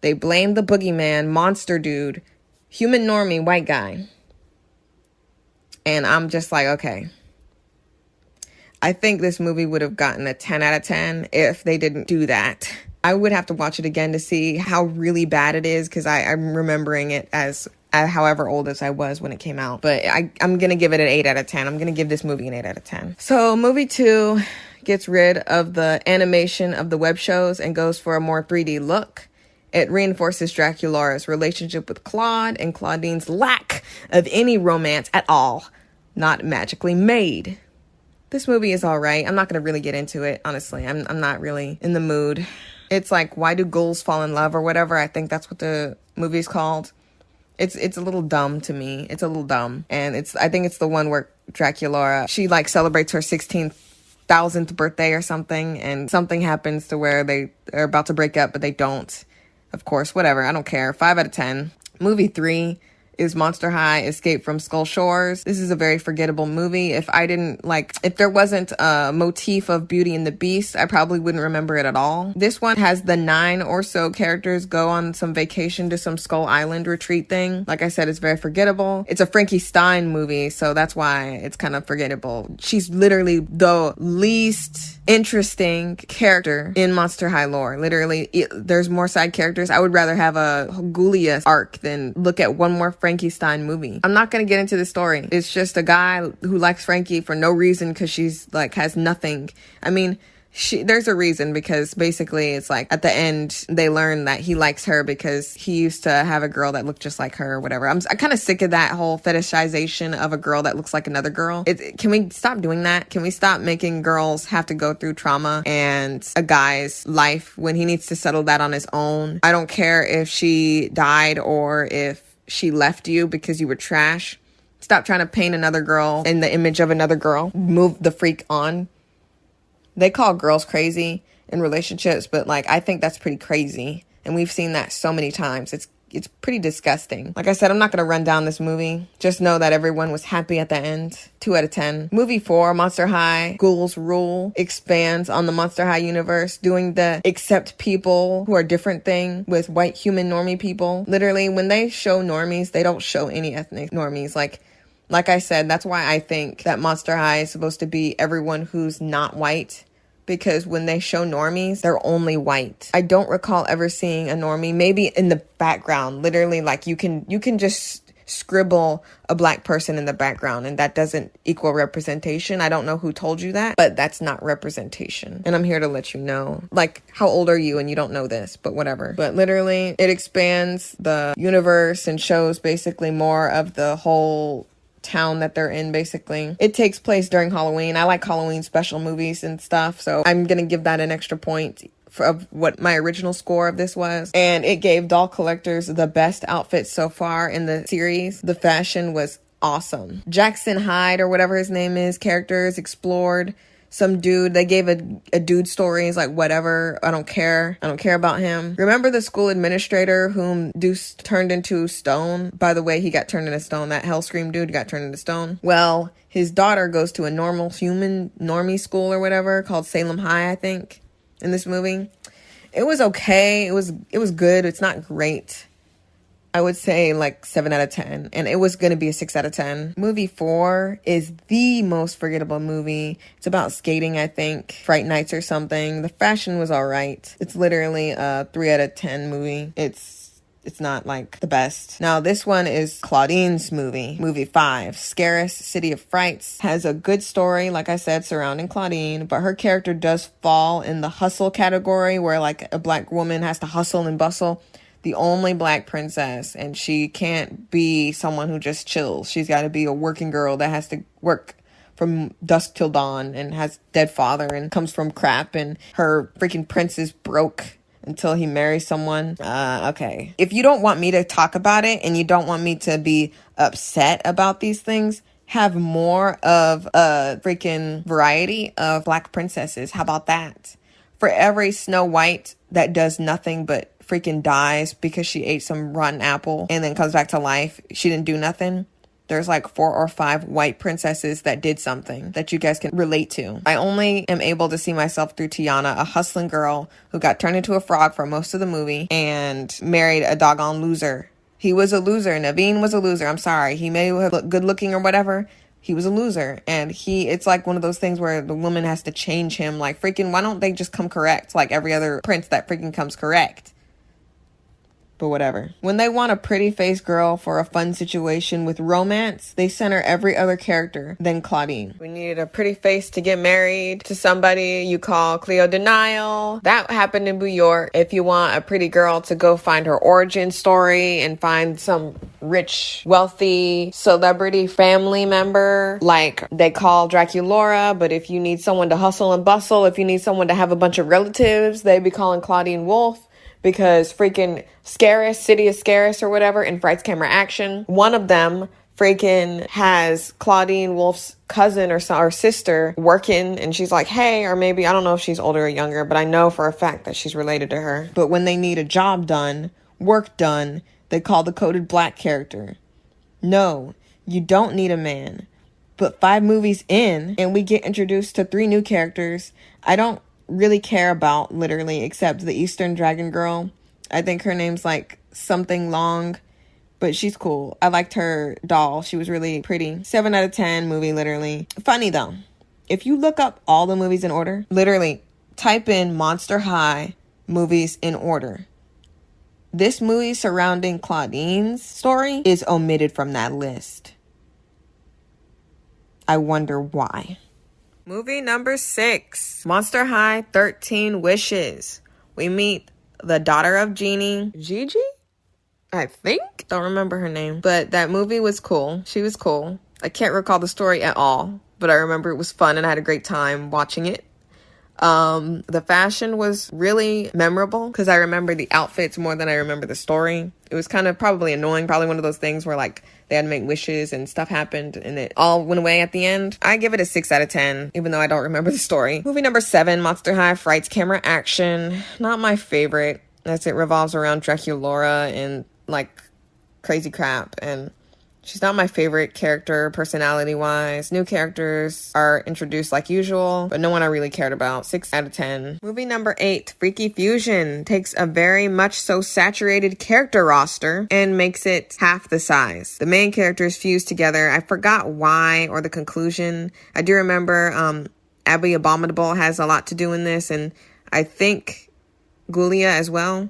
They blamed the boogeyman, monster dude, human normie, white guy. And I'm just like, okay. I think this movie would have gotten a 10 out of 10 if they didn't do that. I would have to watch it again to see how really bad it is, because I'm remembering it as however old as I was when it came out. But I'm going to give it an 8 out of 10. I'm going to give this movie an 8 out of 10. So movie 2 gets rid of the animation of the web shows and goes for a more 3D look. It reinforces Draculaura's relationship with Claude and Claudine's lack of any romance at all, not magically made. This movie is all right. I'm not going to really get into it, honestly. I'm not really in the mood. It's like, why do ghouls fall in love or whatever? I think that's what the movie's called. It's a little dumb to me. It's a little dumb. And I think it's the one where Draculaura, she like celebrates her 16,000th birthday or something, and something happens to where they are about to break up, but they don't. Of course, whatever. I don't care. 5 out of 10. Movie 3 is Monster High Escape from Skull Shores. This is a very forgettable movie. If there wasn't a motif of Beauty and the Beast, I probably wouldn't remember it at all. This one has the 9 or so characters go on some vacation to some Skull Island retreat thing. Like I said, it's very forgettable. It's a Frankie Stein movie, so that's why it's kind of forgettable. She's literally the least interesting character in Monster High lore. Literally, there's more side characters. I would rather have a Ghoulia arc than look at one more Frankie Stein movie. I'm not gonna get into the story. It's just a guy who likes Frankie for no reason because she's like has nothing. I mean, there's a reason, because basically it's like at the end they learn that he likes her because he used to have a girl that looked just like her or whatever. I'm kind of sick of that whole fetishization of a girl that looks like another girl. Can we stop doing that? Can we stop making girls have to go through trauma and a guy's life when he needs to settle that on his own? I don't care if she died or if she left you because you were trash. Stop trying to paint another girl in the image of another girl. Move the freak on. They call girls crazy in relationships, but like, I think that's pretty crazy. And we've seen that so many times. It's pretty disgusting. Like I said, I'm not going to run down this movie. Just know that everyone was happy at the end. 2 out of 10. Movie 4, Monster High, Ghouls Rule, expands on the Monster High universe, doing the accept people who are different thing with white human normie people. Literally, when they show normies, they don't show any ethnic normies. Like I said, that's why I think that Monster High is supposed to be everyone who's not white. Because when they show normies, they're only white. I don't recall ever seeing a normie, maybe in the background. Literally, like you can just scribble a black person in the background and that doesn't equal representation. I don't know who told you that, but that's not representation. And I'm here to let you know. Like, how old are you and you don't know this, but whatever. But literally, it expands the universe and shows basically more of the whole town that they're in. Basically, it takes place during Halloween. I like Halloween special movies and stuff, so I'm gonna give that an extra point of what my original score of this was. And it gave doll collectors the best outfit so far in the series. The fashion was awesome. Jackson Hyde, or whatever his name is, characters explored. Some dude, they gave a dude story. He's like, whatever, I don't care about him. Remember the school administrator whom Deuce turned into stone? By the way, he got turned into stone. That Hellscream dude got turned into stone. Well, his daughter goes to a normal human normie school or whatever called Salem High, I think, in this movie. It was okay. It was good. It's not great. I would say like 7 out of 10, and it was going to be a 6 out of 10. Movie 4 is the most forgettable movie. It's about skating, I think. Fright Nights or something. The fashion was all right. It's literally a 3 out of 10 movie. It's not like the best. Now this one is Claudine's movie. Movie 5, Scarus, City of Frights, has a good story, like I said, surrounding Claudine, but her character does fall in the hustle category where like a black woman has to hustle and bustle. The only black princess, and she can't be someone who just chills. She's got to be a working girl that has to work from dusk till dawn and has dead father and comes from crap, and her freaking prince is broke until he marries someone. Okay. If you don't want me to talk about it and you don't want me to be upset about these things, have more of a freaking variety of black princesses. How about that? For every Snow White that does nothing but freaking dies because she ate some rotten apple and then comes back to life, she didn't do nothing. There's like 4 or 5 white princesses that did something that you guys can relate to. I only am able to see myself through Tiana, a hustling girl who got turned into a frog for most of the movie and married a doggone loser. He was a loser. Naveen was a loser. I'm sorry. He may have looked good looking or whatever. He was a loser. And it's like one of those things where the woman has to change him. Like, freaking, why don't they just come correct like every other prince that freaking comes correct? but whatever. When they want a pretty face girl for a fun situation with romance, they center every other character than Claudine. We needed a pretty face to get married to somebody you call Cleo De Nile. That happened in New York. If you want a pretty girl to go find her origin story and find some rich, wealthy celebrity family member like they call Draculaura, but if you need someone to hustle and bustle, if you need someone to have a bunch of relatives, they be calling Claudine Wolfe. Because freaking Scaris, City of Scaris or whatever, in Frights Camera Action, one of them freaking has Claudine Wolfe's cousin or sister working, and she's like, hey, or maybe, I don't know if she's older or younger, but I know for a fact that she's related to her. But when they need a job done, work done, they call the coded black character. No, you don't need a man. But 5 movies in, and we get introduced to 3 new characters I don't really care about, literally, except the Eastern Dragon Girl. I think her name's like something long, but she's cool. I liked her doll. She was really pretty. 7 out of 10 movie, literally. Funny though. If you look up all the movies in order, literally type in Monster High movies in order. This movie surrounding Claudine's story is omitted from that list. I wonder why. Movie number 6, Monster High 13 Wishes. We meet the daughter of Genie, Gigi? I think? Don't remember her name. But that movie was cool. She was cool. I can't recall the story at all, but I remember it was fun and I had a great time watching it. The fashion was really memorable because I remember the outfits more than I remember the story. It was kind of probably annoying, probably one of those things where like they had to make wishes and stuff happened and it all went away at the end. I give it a 6 out of 10, even though I don't remember the story. Movie number 7, Monster High Frights Camera Action. Not my favorite, as it revolves around Draculaura and like crazy crap, and she's not my favorite character personality-wise. New characters are introduced like usual, but no one I really cared about. 6 out of 10. Movie number 8, Freaky Fusion, takes a very much so saturated character roster and makes it half the size. The main characters fuse together. I forgot why or the conclusion. I do remember Abby Abominable has a lot to do in this, and I think Gulia as well.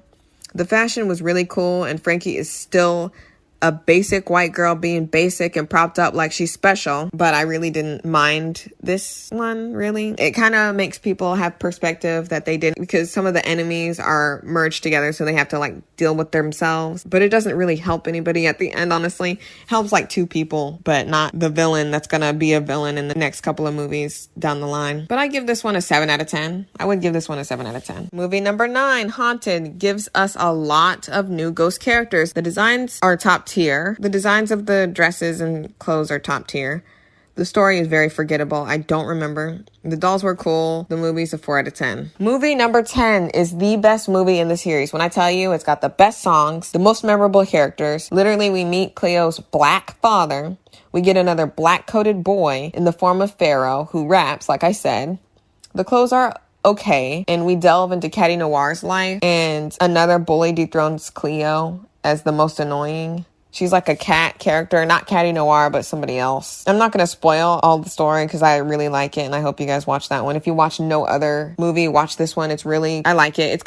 The fashion was really cool, and Frankie is still a basic white girl being basic and propped up like she's special, but I really didn't mind this one, really. It kind of makes people have perspective that they didn't, because some of the enemies are merged together, so they have to like deal with themselves, but it doesn't really help anybody at the end, honestly. It helps like 2 people, but not the villain that's gonna be a villain in the next couple of movies down the line. But I give this one a 7 out of 10. I would give this one a 7 out of 10. Movie number 9, Haunted, gives us a lot of new ghost characters. The designs are top tier. The designs of the dresses and clothes are top tier. The story is very forgettable. I don't remember. The dolls were cool. The movie's a 4 out of 10. Movie number 10 is the best movie in the series. When I tell you, it's got the best songs, the most memorable characters. Literally, we meet Cleo's black father. We get another black-coated boy in the form of Pharaoh, who raps, like I said. The clothes are okay, and we delve into Caddy Noir's life, and another bully dethrones Cleo as the most annoying. She's like a cat character, not Caddy Noir, but somebody else. I'm not going to spoil all the story because I really like it, and I hope you guys watch that one. If you watch no other movie, watch this one. I like it.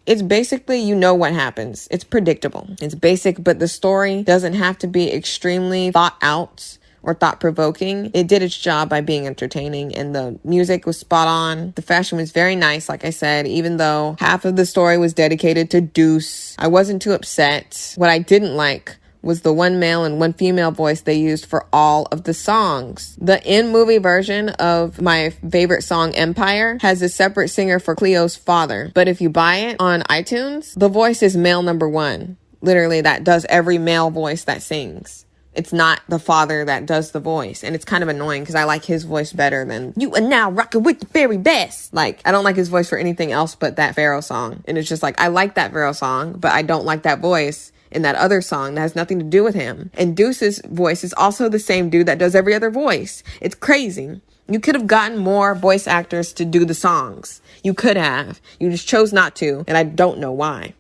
It's basically, you know what happens. It's predictable. It's basic, but the story doesn't have to be extremely thought out or thought-provoking. It did its job by being entertaining, and the music was spot on. The fashion was very nice, like I said, even though half of the story was dedicated to Deuce. I wasn't too upset. What I didn't like was the 1 male and 1 female voice they used for all of the songs. The in-movie version of my favorite song, Empire, has a separate singer for Cleo's father. But if you buy it on iTunes, the voice is male number 1. Literally, that does every male voice that sings. It's not the father that does the voice. And it's kind of annoying because I like his voice better than "You are now rocking with the very best." Like, I don't like his voice for anything else but that Pharaoh song. And it's just like, I like that Pharaoh song, but I don't like that voice in that other song that has nothing to do with him. And Deuce's voice is also the same dude that does every other voice. It's crazy. You could have gotten more voice actors to do the songs. You could have. You just chose not to, and I don't know why.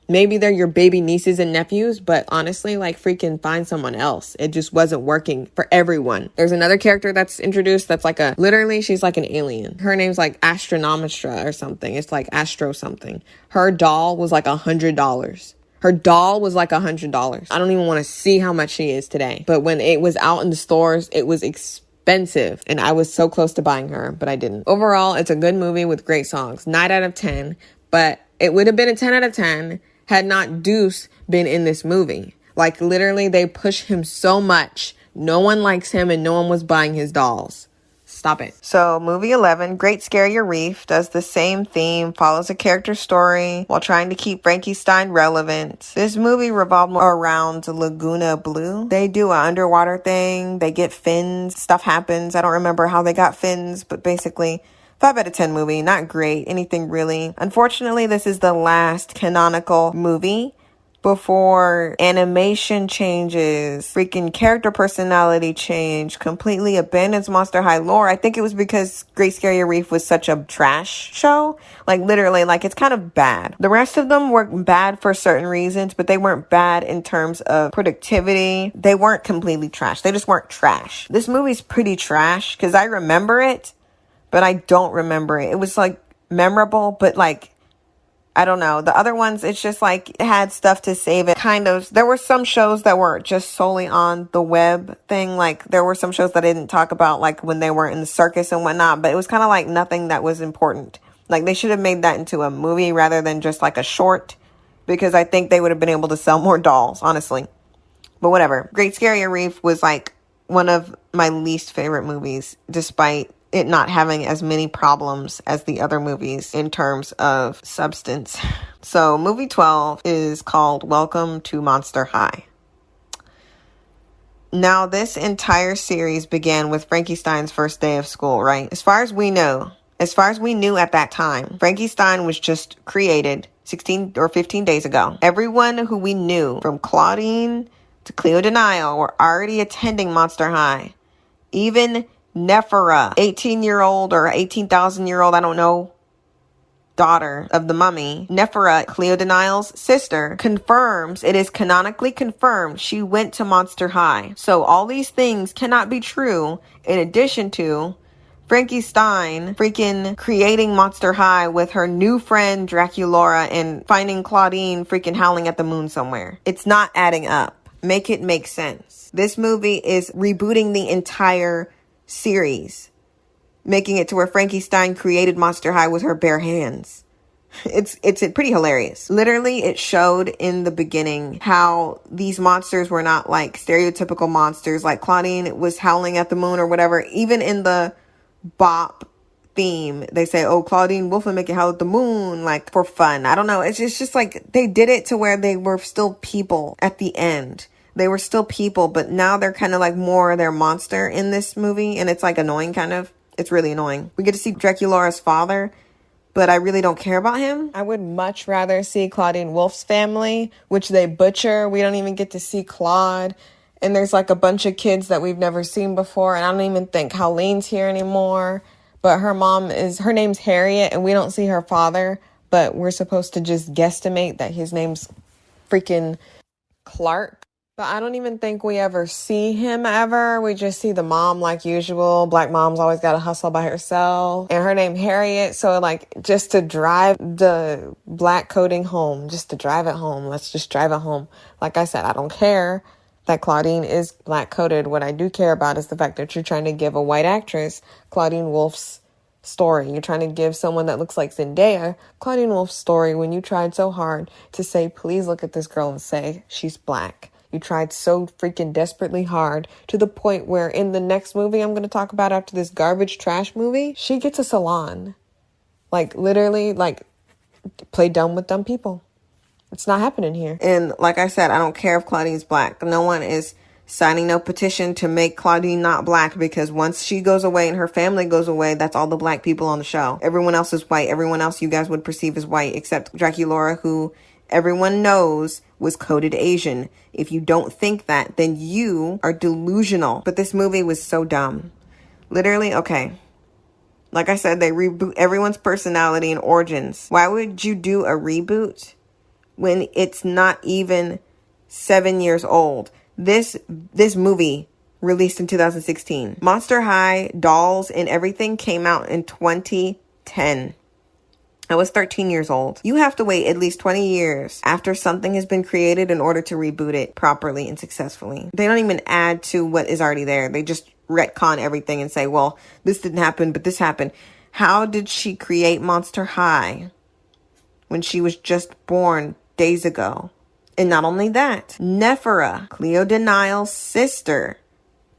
Maybe they're your baby nieces and nephews, but honestly, like, freaking find someone else. It just wasn't working for everyone. There's another character that's introduced that's like literally, she's like an alien. Her name's like Astronomistra or something. It's like Astro something. Her doll was like $100. Her doll was like $100. I don't even want to see how much she is today. But when it was out in the stores, it was expensive. And I was so close to buying her, but I didn't. Overall, it's a good movie with great songs. 9 out of 10. But it would have been a 10 out of 10 had not Deuce been in this movie. Like, literally, they push him so much. No one likes him and no one was buying his dolls. Stop it. So, movie 11, Great Scarier Reef, does the same theme, follows a character story while trying to keep Frankie Stein relevant. This movie revolved more around Laguna Blue. They do an underwater thing. They get fins. Stuff happens. I don't remember how they got fins, but basically 5 out of 10 movie. Not great. Anything really. Unfortunately, this is the last canonical movie before animation changes, freaking character personality change, completely abandons Monster High lore. I think it was because Great Scarier Reef was such a trash show. Like, literally, like, it's kind of bad. The rest of them were bad for certain reasons, but they weren't bad in terms of productivity. They weren't completely trash. They just weren't trash. This movie's pretty trash because I remember it, but I don't remember it. It was, like, memorable, but, like, I don't know. The other ones, it's just, like, it had stuff to save it. Kind of. There were some shows that were just solely on the web thing. Like, there were some shows that I didn't talk about, like, when they were in the circus and whatnot. But it was kind of, like, nothing that was important. Like, they should have made that into a movie rather than just, like, a short. Because I think they would have been able to sell more dolls, honestly. But whatever. Great Scarier Reef was, like, one of my least favorite movies, despite it not having as many problems as the other movies in terms of substance. So movie 12 is called Welcome to Monster High. Now, this entire series began with Frankie Stein's first day of school, right? As far as we knew at that time, Frankie Stein was just created 16 or 15 days ago. Everyone who we knew, from Claudine to Cleo De Nile, were already attending Monster High. Even Nefera, 18-year-old or 18,000-year-old, I don't know, daughter of the mummy, Nefera, Cleo De Nile's sister, confirms, it is canonically confirmed, she went to Monster High. So all these things cannot be true, in addition to Frankie Stein freaking creating Monster High with her new friend Draculaura and finding Claudine freaking howling at the moon somewhere. It's not adding up. Make it make sense. This movie is rebooting the entire series, making it to where Frankie Stein created Monster High with her bare hands. It's pretty hilarious. Literally, it showed in the beginning how these monsters were not like stereotypical monsters, like Claudine was howling at the moon or whatever. Even in the bop theme, they say, oh, Claudine Wolf will make it howl at the moon, like, for fun. I don't know. It's just like they did it to where they were still people at the end. They were still people, but now they're kind of like more their monster in this movie. And it's like annoying, kind of. It's really annoying. We get to see Draculaura's father, but I really don't care about him. I would much rather see Claudine Wolf's family, which they butcher. We don't even get to see Claude. And there's like a bunch of kids that we've never seen before. And I don't even think Colleen's here anymore. But her name's Harriet, and we don't see her father. But we're supposed to just guesstimate that his name's freaking Clark. But I don't even think we ever see him ever. We just see the mom like usual. Black mom's always got to hustle by herself. And her name Harriet. So like just to drive the black coding home, just to drive it home. Let's just drive it home. Like I said, I don't care that Claudine is black coded. What I do care about is the fact that you're trying to give a white actress Claudine Wolf's story. You're trying to give someone that looks like Zendaya Claudine Wolf's story when you tried so hard to say, please look at this girl and say she's black. You tried so freaking desperately hard to the point where in the next movie I'm going to talk about after this garbage trash movie, she gets a salon. Like, literally, like, play dumb with dumb people. It's not happening here. And like I said, I don't care if Claudine's black. No one is signing no petition to make Claudine not black, because once she goes away and her family goes away, that's all the black people on the show. Everyone else is white. Everyone else you guys would perceive as white, except Draculaura, who everyone knows was coded Asian. If you don't think that, then you are delusional. But this movie was so dumb. Literally, okay. Like I said, they reboot everyone's personality and origins. Why would you do a reboot when it's not even 7 years old. This movie released in 2016. Monster High, dolls, and everything came out in 2010. I was 13 years old. You have to wait at least 20 years after something has been created in order to reboot it properly and successfully. They don't even add to what is already there. They just retcon everything and say, well, this didn't happen, but this happened. How did she create Monster High when she was just born days ago? And not only that, Nefera, Cleo De Nile's sister,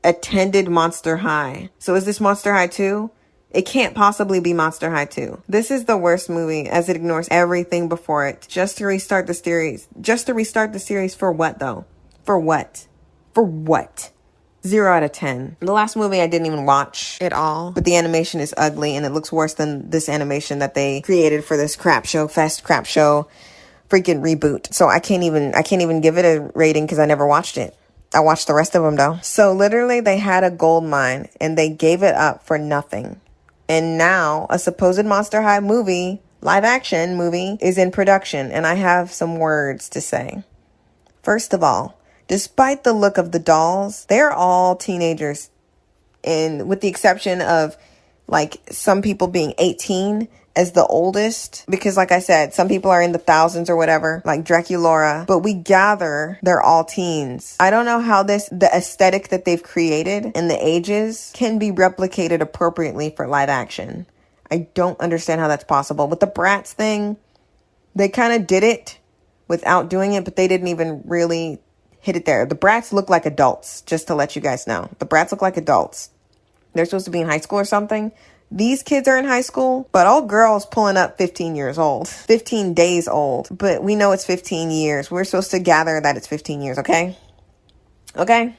attended Monster High. So is this Monster High 2? It can't possibly be Monster High 2. This is the worst movie as it ignores everything before it. Just to restart the series. Just to restart the series for what though? For what? For what? 0 out of 10. The last movie I didn't even watch at all, but the animation is ugly and it looks worse than this animation that they created for this crap show freaking reboot. So I can't even give it a rating because I never watched it. I watched the rest of them though. So literally they had a gold mine and they gave it up for nothing. And now a supposed Monster High movie, live action movie, is in production. And I have some words to say. First of all, despite the look of the dolls, they're all teenagers. And with the exception of like some people being 18 as the oldest, because like I said, some people are in the thousands or whatever, like Draculaura, but we gather they're all teens. I don't know how the aesthetic that they've created and the ages can be replicated appropriately for live action. I don't understand how that's possible. With the Bratz thing, they kind of did it without doing it, but they didn't even really hit it there. The Bratz look like adults, just to let you guys know. The Bratz look like adults. They're supposed to be in high school or something. These kids are in high school, but old girl's pulling up 15 years old, 15 days old, but we know it's 15 years. We're supposed to gather that it's 15 years, okay? Okay?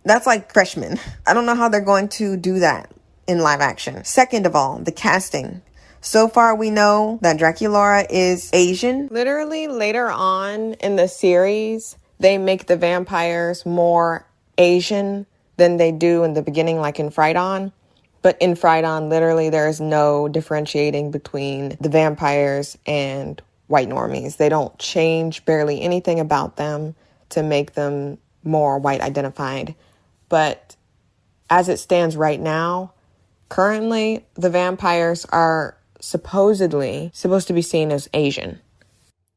That's like freshmen. I don't know how they're going to do that in live action. Second of all, the casting. So far, we know that Draculaura is Asian. Literally, later on in the series, they make the vampires more Asian than they do in the beginning, like in Fright On. But in Fright On, literally, there is no differentiating between the vampires and white normies. They don't change barely anything about them to make them more white identified. But as it stands right now, currently, the vampires are supposedly supposed to be seen as Asian.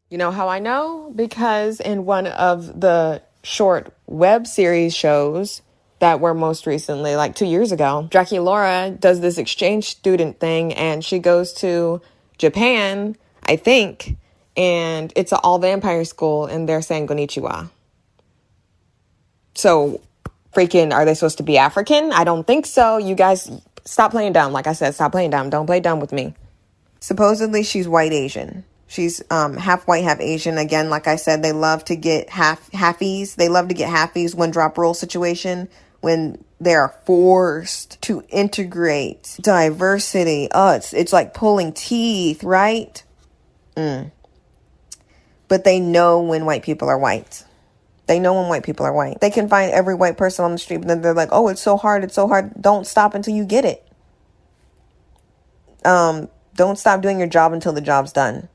You know how I know? Because in one of the short web series shows that were most recently, like 2 years ago, Draculaura does this exchange student thing and she goes to Japan, I think, and it's an all vampire school and they're saying konnichiwa. So freaking, are they supposed to be African? I don't think so. You guys stop playing dumb. Like I said, stop playing dumb. Don't play dumb with me. Supposedly she's white Asian. She's half white, half Asian. Again, like I said, they love to get halfies. They love to get halfies, one drop rule situation when they are forced to integrate diversity. Oh, it's like pulling teeth, right? But they know when white people are white. They know when white people are white. They can find every white person on the street, but then they're like, oh, it's so hard. It's so hard. Don't stop until you get it. Don't stop doing your job until the job's done.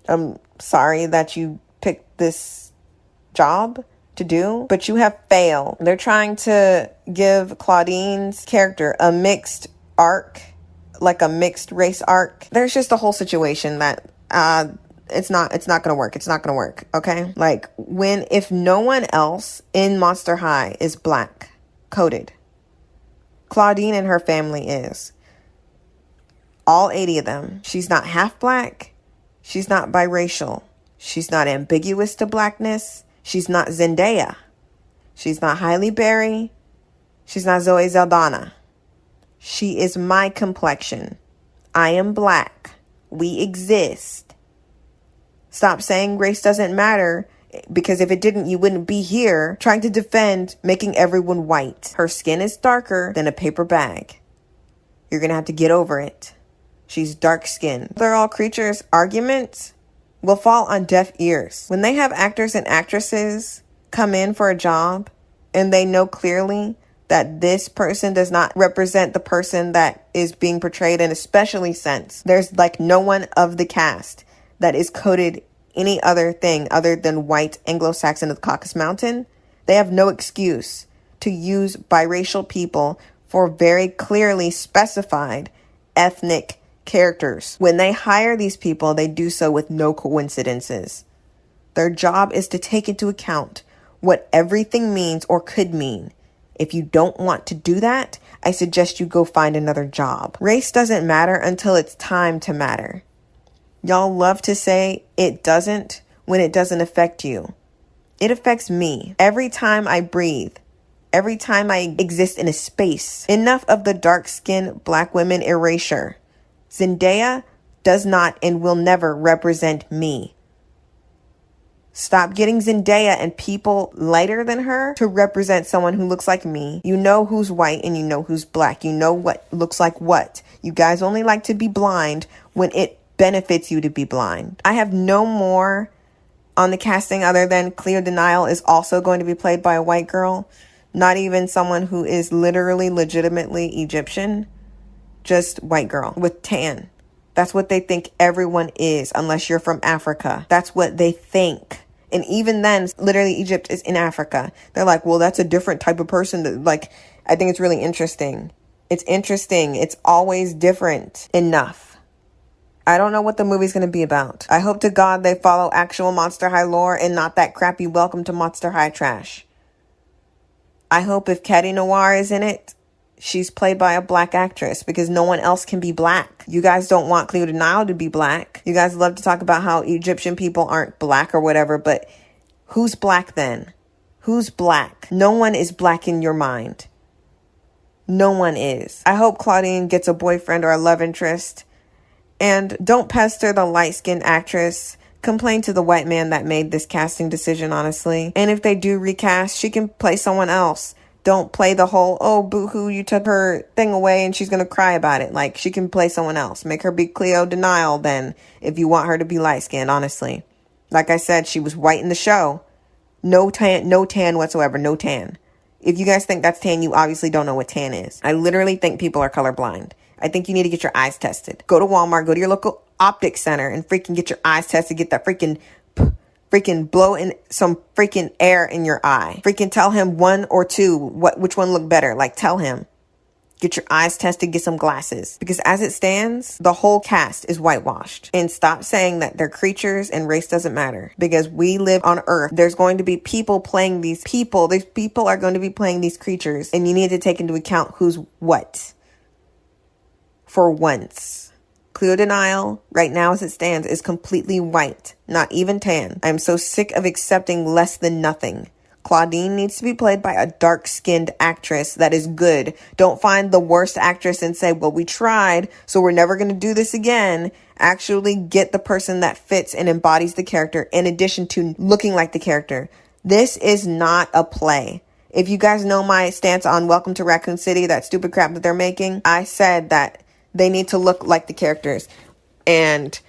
I'm sorry that you picked this job to do, but you have failed. They're trying to give Claudine's character a mixed arc, like a mixed race arc. There's just a whole situation that it's not gonna work. It's not gonna work. Okay, like if no one else in Monster High is black coded, Claudine and her family is. All 80 of them. She's not half black. She's not biracial. She's not ambiguous to blackness. She's not Zendaya. She's not Halle Berry. She's not Zoe Saldana. She is my complexion. I am black. We exist. Stop saying race doesn't matter, because if it didn't, you wouldn't be here trying to defend making everyone white. Her skin is darker than a paper bag. You're going to have to get over it. She's dark-skinned. They're all creatures. Arguments will fall on deaf ears. When they have actors and actresses come in for a job and they know clearly that this person does not represent the person that is being portrayed, and especially since there's like no one of the cast that is coded any other thing other than white Anglo-Saxon of the Caucasus Mountain, they have no excuse to use biracial people for very clearly specified ethnic characters. When they hire these people, they do so with no coincidences. Their job is to take into account what everything means or could mean. If you don't want to do that, I suggest you go find another job. Race doesn't matter until it's time to matter. Y'all love to say it doesn't when it doesn't affect you. It affects me. Every time I breathe, every time I exist in a space. Enough of the dark-skinned black women erasure. Zendaya does not and will never represent me. Stop getting Zendaya and people lighter than her to represent someone who looks like me. You know who's white and you know who's black. You know what looks like what. You guys only like to be blind when it benefits you to be blind. I have no more on the casting other than Cleo De Nile is also going to be played by a white girl. Not even someone who is literally, legitimately Egyptian. Just white girl with tan. That's what they think everyone is, unless you're from Africa. That's what they think. And even then, literally Egypt is in Africa. They're like, well, that's a different type of person. Like, I think it's really interesting. It's interesting. It's always different enough. I don't know what the movie's going to be about. I hope to God they follow actual Monster High lore and not that crappy Welcome to Monster High trash. I hope if Caddy Noir is in it, she's played by a black actress because no one else can be black. You guys don't want Cleo De Nile to be black. You guys love to talk about how Egyptian people aren't black or whatever, but who's black then? Who's black? No one is black in your mind. No one is. I hope Claudine gets a boyfriend or a love interest. And don't pester the light-skinned actress. Complain to the white man that made this casting decision, honestly. And if they do recast, she can play someone else. Don't play the whole, oh, boo-hoo, you took her thing away and she's going to cry about it. Like, she can play someone else. Make her be Cleo De Nile then, if you want her to be light-skinned, honestly. Like I said, she was white in the show. No tan whatsoever, no tan. If you guys think that's tan, you obviously don't know what tan is. I literally think people are colorblind. I think you need to get your eyes tested. Go to Walmart, go to your local optic center and freaking get your eyes tested. Get that freaking blow in some freaking air in your eye. Freaking tell him one or two, which one look better. Like, tell him. Get your eyes tested, get some glasses. Because as it stands, the whole cast is whitewashed. And stop saying that they're creatures and race doesn't matter. Because we live on Earth. There's going to be people playing these people. These people are going to be playing these creatures. And you need to take into account who's what. For once. Cleo De Nile, right now as it stands, is completely white, not even tan. I'm so sick of accepting less than nothing. Claudine needs to be played by a dark-skinned actress that is good. Don't find the worst actress and say, well, we tried, so we're never going to do this again. Actually get the person that fits and embodies the character in addition to looking like the character. This is not a play. If you guys know my stance on Welcome to Raccoon City, that stupid crap that they're making, I said that they need to look like the characters. And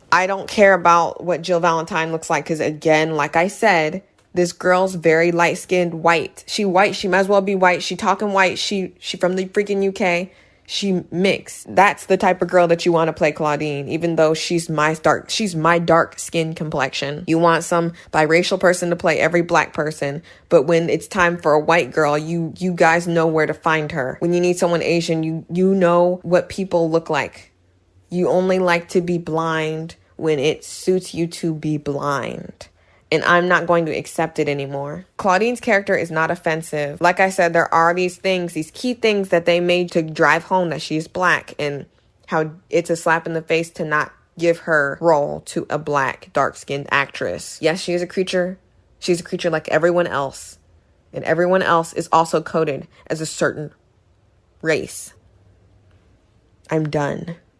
I don't care about what Jill Valentine looks like. Because again, like I said, this girl's very light-skinned white. She white. She might as well be white. She talking white. She from the freaking UK. She mixed. That's the type of girl that you want to play Claudine. Even though she's my dark skin complexion. You want some biracial person to play every black person. But when it's time for a white girl, you guys know where to find her. When you need someone Asian, you know what people look like. You only like to be blind when it suits you to be blind. And I'm not going to accept it anymore. Claudine's character is not offensive. Like I said, there are these things, these key things that they made to drive home that she's black. And how it's a slap in the face to not give her role to a black, dark-skinned actress. Yes, she is a creature. She's a creature like everyone else. And everyone else is also coded as a certain race. I'm done.